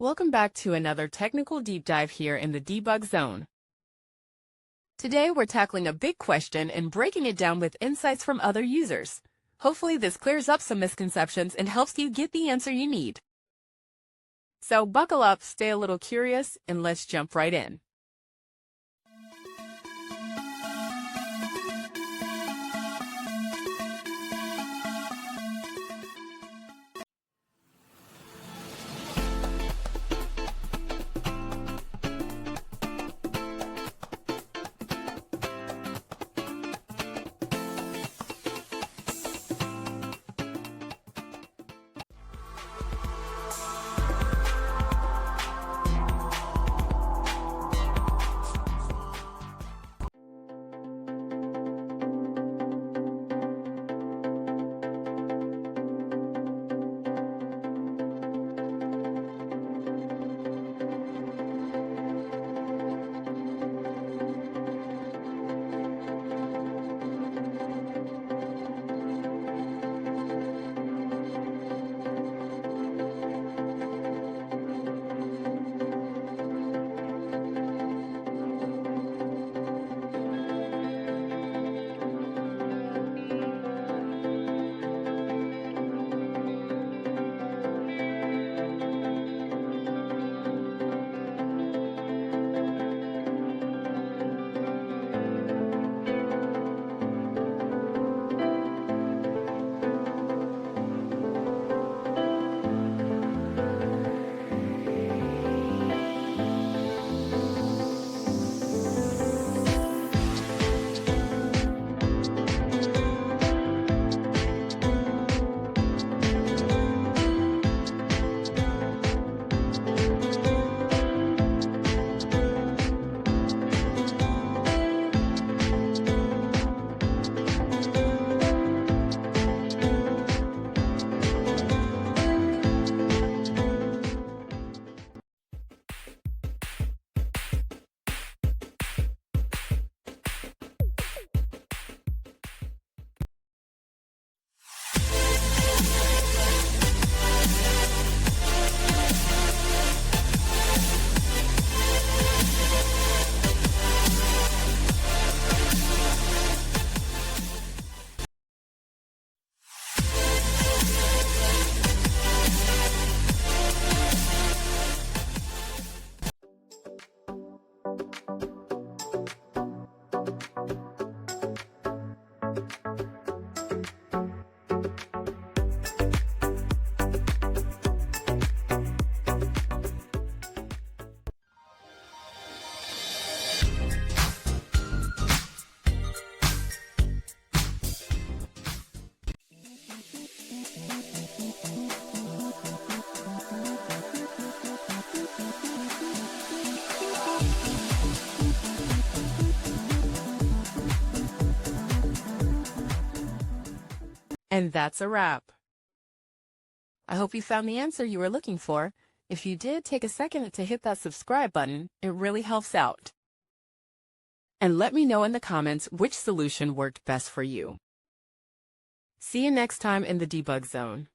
Welcome back to another technical deep dive here in the debug zone. Today we're tackling a big question and breaking it down with insights from other users. Hopefully this clears up some misconceptions and helps you get the answer you need. So buckle up, stay a little curious, and let's jump right in. And that's a wrap. I hope you found the answer you were looking for. If you did, take a second to hit that subscribe button. It really helps out. And let me know in the comments which solution worked best for you. See you next time in the debug zone.